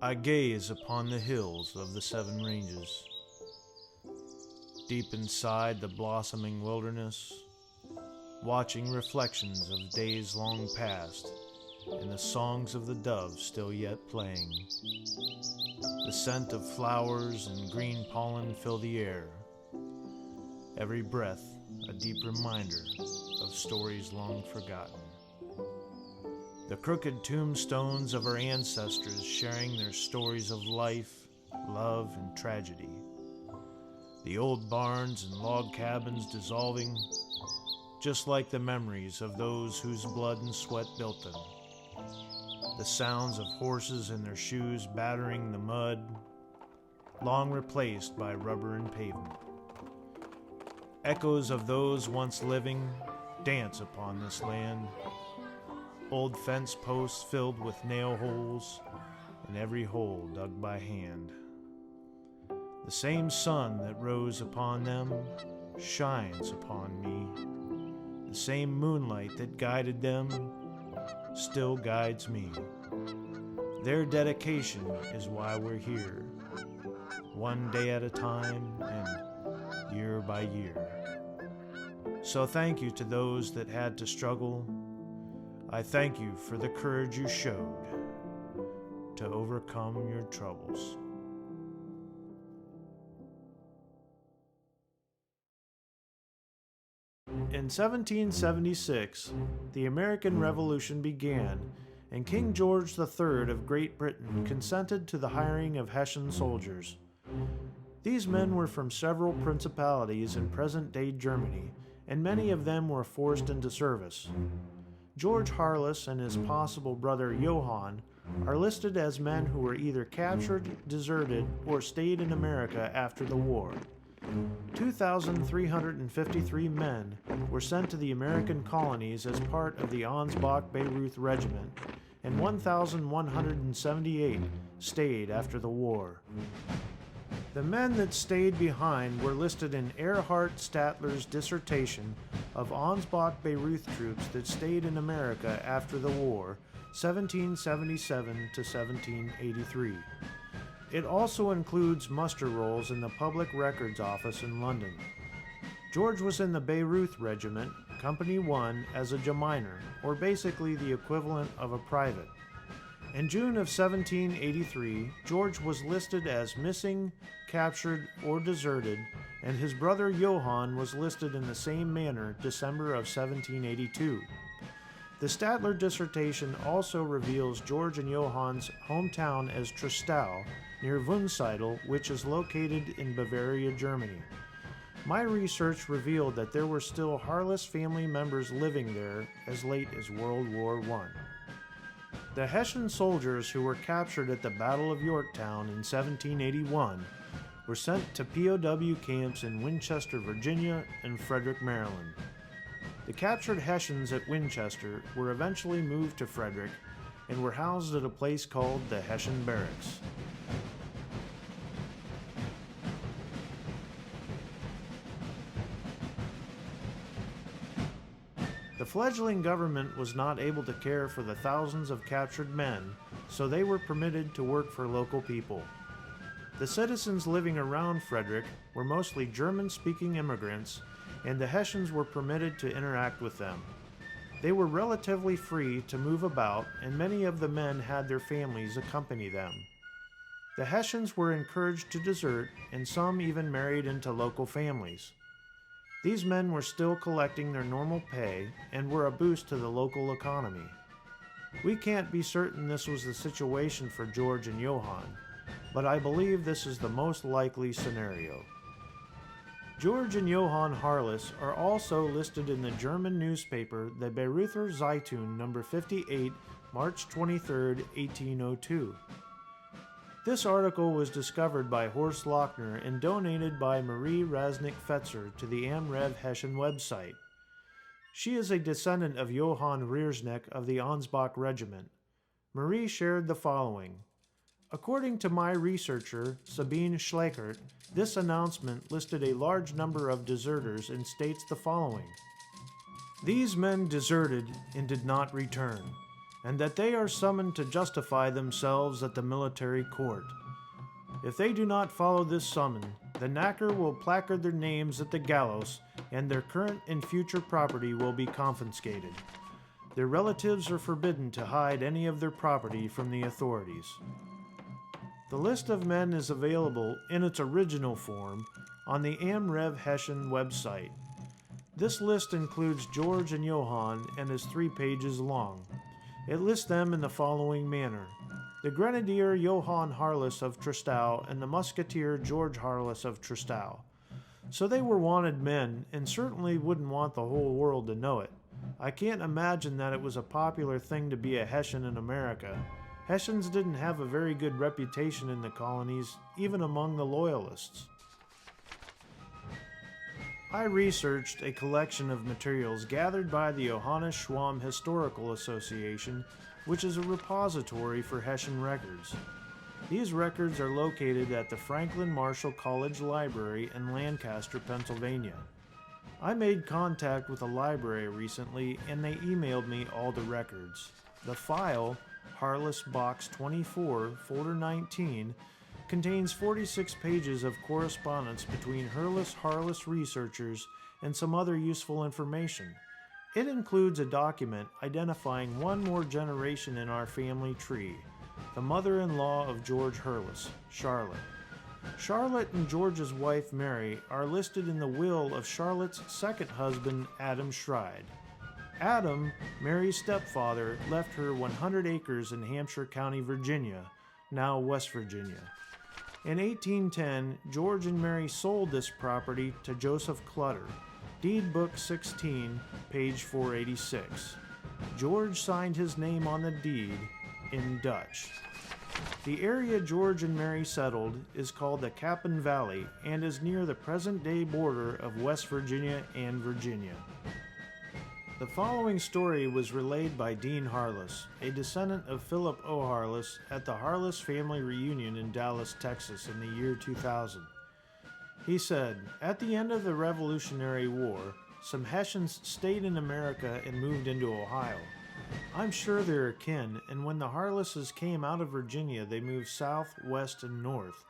I gaze upon the hills of the seven ranges. Deep inside the blossoming wilderness, watching reflections of days long past and the songs of the doves still yet playing. The scent of flowers and green pollen fill the air. Every breath a deep reminder of stories long forgotten. The crooked tombstones of our ancestors sharing their stories of life, love, and tragedy. The old barns and log cabins dissolving, just like the memories of those whose blood and sweat built them. The sounds of horses in their shoes battering the mud, long replaced by rubber and pavement. Echoes of those once living dance upon this land. Old fence posts filled with nail holes, and every hole dug by hand. The same sun that rose upon them shines upon me. The same moonlight that guided them still guides me. Their dedication is why we're here, one day at a time and year by year. So thank you to those that had to struggle. I thank you for the courage you showed to overcome your troubles. In 1776, the American Revolution began, and King George III of Great Britain consented to the hiring of Hessian soldiers. These men were from several principalities in present-day Germany, and many of them were forced into service. George Hurless and his possible brother Johann are listed as men who were either captured, deserted, or stayed in America after the war. 2,353 men were sent to the American colonies as part of the Ansbach-Bayreuth Regiment, and 1,178 stayed after the war. The men that stayed behind were listed in Erhard Statler's dissertation of Ansbach-Bayreuth troops that stayed in America after the war, 1777 to 1783. It also includes muster rolls in the Public Records Office in London. George was in the Bayreuth Regiment, Company 1, as a Geminer, or basically the equivalent of a private. In June of 1783, George was listed as missing, captured, or deserted, and his brother Johann was listed in the same manner December of 1782. The Statler dissertation also reveals George and Johann's hometown as Tristau, near Wunsiedel, which is located in Bavaria, Germany. My research revealed that there were still Hurless family members living there as late as World War I. The Hessian soldiers who were captured at the Battle of Yorktown in 1781 were sent to POW camps in Winchester, Virginia, and Frederick, Maryland. The captured Hessians at Winchester were eventually moved to Frederick and were housed at a place called the Hessian Barracks. The fledgling government was not able to care for the thousands of captured men, so they were permitted to work for local people. The citizens living around Frederick were mostly German-speaking immigrants, and the Hessians were permitted to interact with them. They were relatively free to move about, and many of the men had their families accompany them. The Hessians were encouraged to desert, and some even married into local families. These men were still collecting their normal pay and were a boost to the local economy. We can't be certain this was the situation for George and Johann, but I believe this is the most likely scenario. George and Johann Hurless are also listed in the German newspaper the Bayreuther Zeitung number 58, March 23, 1802. This article was discovered by Horst Lochner and donated by Marie Rasnick-Fetzer to the Amrev Hessian website. She is a descendant of Johann Riersneck of the Ansbach Regiment. Marie shared the following. According to my researcher, Sabine Schleichert, this announcement listed a large number of deserters and states the following. These men deserted and did not return. and that they are summoned to justify themselves at the military court. If they do not follow this summon, the knacker will placard their names at the gallows, and their current and future property will be confiscated. Their relatives are forbidden to hide any of their property from the authorities. The list of men is available in its original form on the Amrev Hessian website. This list includes George and Johann and is 3 pages long. It lists them in the following manner: the Grenadier Johann Hurless of Tristau and the Musketeer George Hurless of Tristau. So they were wanted men, and certainly wouldn't want the whole world to know it. I can't imagine that it was a popular thing to be a Hessian in America. Hessians didn't have a very good reputation in the colonies, even among the Loyalists. I researched a collection of materials gathered by the Johannes Schwamm Historical Association, which is a repository for Hessian records. These records are located at the Franklin Marshall College Library in Lancaster, Pennsylvania. I made contact with the library recently, and they emailed me all the records. The file, Hurless Box 24, Folder 19, contains 46 pages of correspondence between Hurless researchers and some other useful information. It includes a document identifying one more generation in our family tree, the mother-in-law of George Hurless, Charlotte. Charlotte and George's wife Mary are listed in the will of Charlotte's second husband, Adam Schride. Adam, Mary's stepfather, left her 100 acres in Hampshire County, Virginia, now West Virginia. In 1810, George and Mary sold this property to Joseph Clutter, Deed Book 16, page 486. George signed his name on the deed in Dutch. The area George and Mary settled is called the Capon Valley and is near the present-day border of West Virginia and Virginia. The following story was relayed by Dean Hurless, a descendant of Philip O. Hurless, at the Hurless family reunion in Dallas, Texas in the year 2000. He said, "At the end of the Revolutionary War, some Hessians stayed in America and moved into Ohio. I'm sure they're kin, and when the Hurlesses came out of Virginia, they moved south, west, and north.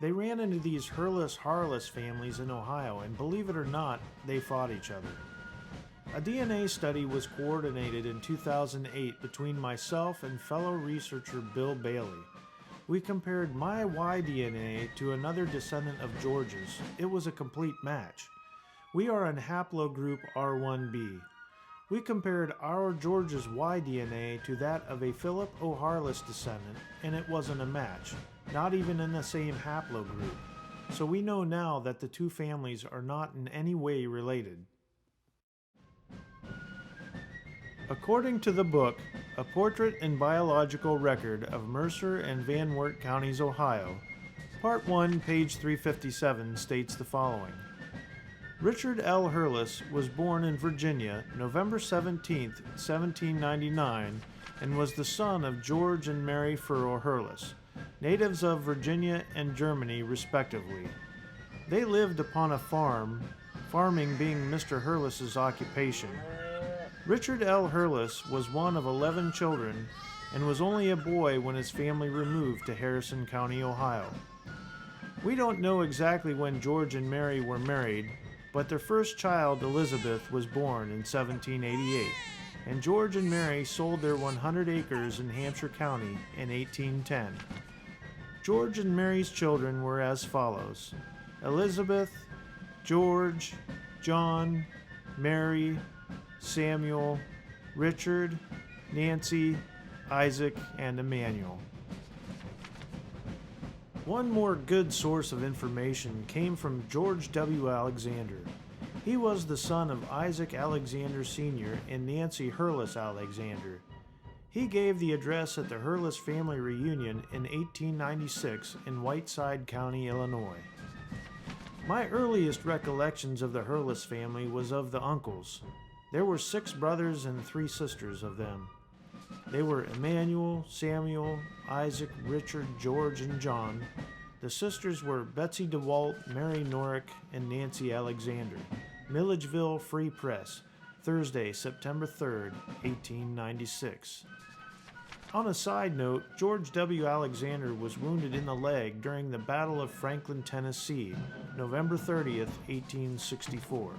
They ran into these Hurless families in Ohio, and believe it or not, they fought each other. A DNA study was coordinated in 2008 between myself and fellow researcher Bill Bailey. We compared my Y-DNA to another descendant of George's. It was a complete match. We are in haplogroup R1b. We compared our George's Y-DNA to that of a Philip O. Hurless descendant, and it wasn't a match, not even in the same haplogroup. So we know now that the two families are not in any way related." According to the book, A Portrait and Biological Record of Mercer and Van Wert Counties, Ohio, Part 1, page 357 states the following. Richard L. Hurless was born in Virginia, November 17, 1799, and was the son of George and Mary Furrow Hurless, natives of Virginia and Germany respectively. They lived upon a farm, farming being Mr. Hurless's occupation. Richard L. Hurless was one of 11 children and was only a boy when his family removed to Harrison County, Ohio. We don't know exactly when George and Mary were married, but their first child, Elizabeth, was born in 1788, and George and Mary sold their 100 acres in Hampshire County in 1810. George and Mary's children were as follows: Elizabeth, George, John, Mary, Samuel, Richard, Nancy, Isaac, and Emmanuel. One more good source of information came from George W. Alexander. He was the son of Isaac Alexander Sr. and Nancy Hurless Alexander. He gave the address at the Hurless family reunion in 1896 in Whiteside County, Illinois. My earliest recollections of the Hurless family was of the uncles. There were 6 brothers and 3 sisters of them. They were Emmanuel, Samuel, Isaac, Richard, George, and John. The sisters were Betsy DeWalt, Mary Norick, and Nancy Alexander. Milledgeville Free Press, Thursday, September 3rd, 1896. On a side note, George W. Alexander was wounded in the leg during the Battle of Franklin, Tennessee, November 30th, 1864.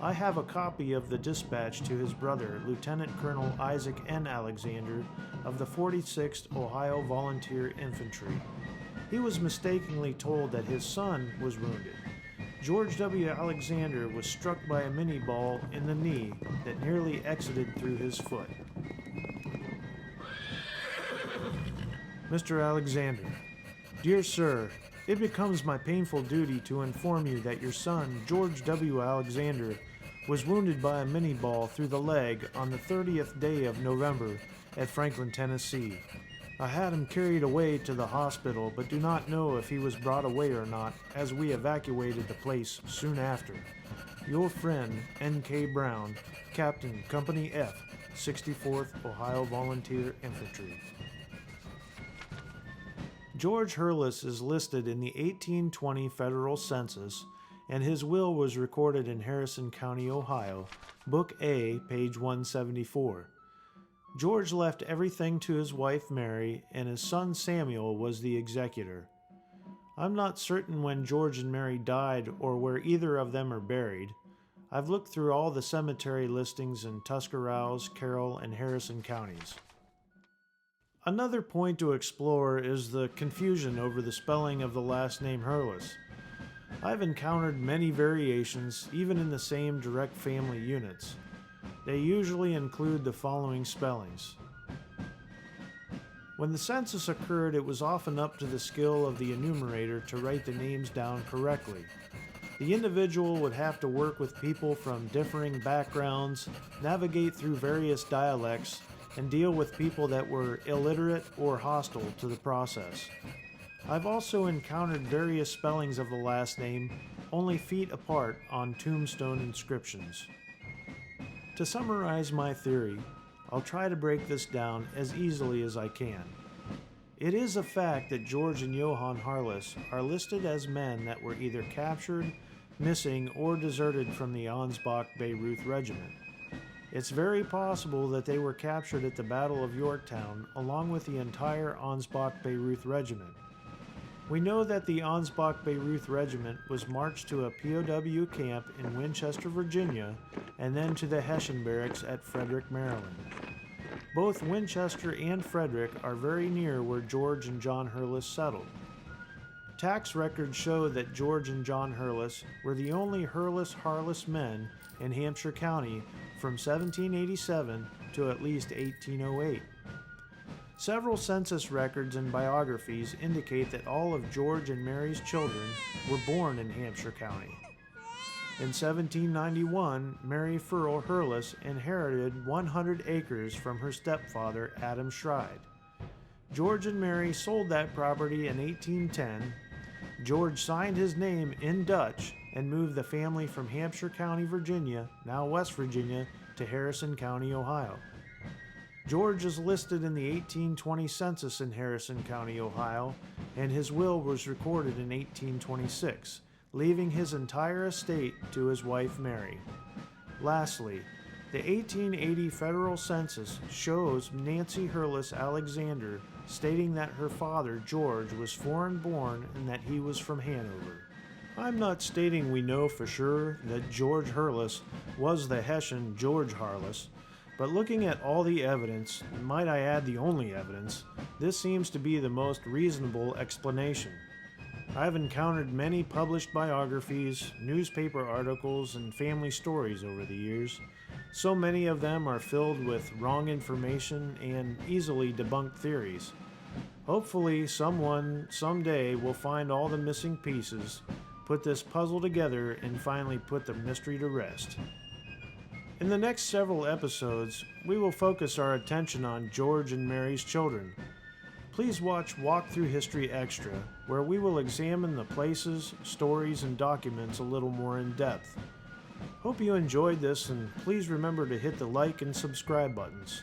I have a copy of the dispatch to his brother, Lieutenant Colonel Isaac N. Alexander of the 46th Ohio Volunteer Infantry. He was mistakenly told that his son was wounded. George W. Alexander was struck by a mini ball in the knee that nearly exited through his foot. Mr. Alexander, dear sir, it becomes my painful duty to inform you that your son, George W. Alexander, was wounded by a mini ball through the leg on the 30th day of November at Franklin, Tennessee. I had him carried away to the hospital, but do not know if he was brought away or not, as we evacuated the place soon after. Your friend, N.K. Brown, Captain, Company F, 64th Ohio Volunteer Infantry. George Hurless is listed in the 1820 federal census, and his will was recorded in Harrison County, Ohio, Book A, page 174. George left everything to his wife Mary, and his son Samuel was the executor. I'm not certain when George and Mary died or where either of them are buried. I've looked through all the cemetery listings in Tuscarawas, Carroll, and Harrison counties. Another point to explore is the confusion over the spelling of the last name Hurless. I've encountered many variations, even in the same direct family units. They usually include the following spellings. When the census occurred, it was often up to the skill of the enumerator to write the names down correctly. The individual would have to work with people from differing backgrounds, navigate through various dialects, and deal with people that were illiterate or hostile to the process. I've also encountered various spellings of the last name only feet apart on tombstone inscriptions. To summarize my theory, I'll try to break this down as easily as I can. It is a fact that George and Johann Hurless are listed as men that were either captured, missing, or deserted from the Ansbach-Bayreuth Regiment. It's very possible that they were captured at the Battle of Yorktown along with the entire Ansbach-Bayreuth Regiment. We know that the Ansbach-Bayreuth Regiment was marched to a POW camp in Winchester, Virginia, and then to the Hessian barracks at Frederick, Maryland. Both Winchester and Frederick are very near where George and John Hurless settled. Tax records show that George and John Hurless were the only Hurless-Harless men in Hampshire County from 1787 to at least 1808. Several census records and biographies indicate that all of George and Mary's children were born in Hampshire County. In 1791, Mary Furl Hurless inherited 100 acres from her stepfather, Adam Schride. George and Mary sold that property in 1810. George signed his name in Dutch and moved the family from Hampshire County, Virginia, now West Virginia, to Harrison County, Ohio. George is listed in the 1820 census in Harrison County, Ohio, and his will was recorded in 1826, leaving his entire estate to his wife Mary. Lastly, the 1880 federal census shows Nancy Hurless Alexander stating that her father, George, was foreign-born and that he was from Hanover. I'm not stating we know for sure that George Hurless was the Hessian George Hurless, but looking at all the evidence, and might I add the only evidence, this seems to be the most reasonable explanation. I've encountered many published biographies, newspaper articles, and family stories over the years. So many of them are filled with wrong information and easily debunked theories. Hopefully someone, someday, will find all the missing pieces, put this puzzle together, and finally put the mystery to rest. In the next several episodes, we will focus our attention on George and Mary's children. Please watch Walk Through History Extra, where we will examine the places, stories, and documents a little more in depth. Hope you enjoyed this, and please remember to hit the like and subscribe buttons.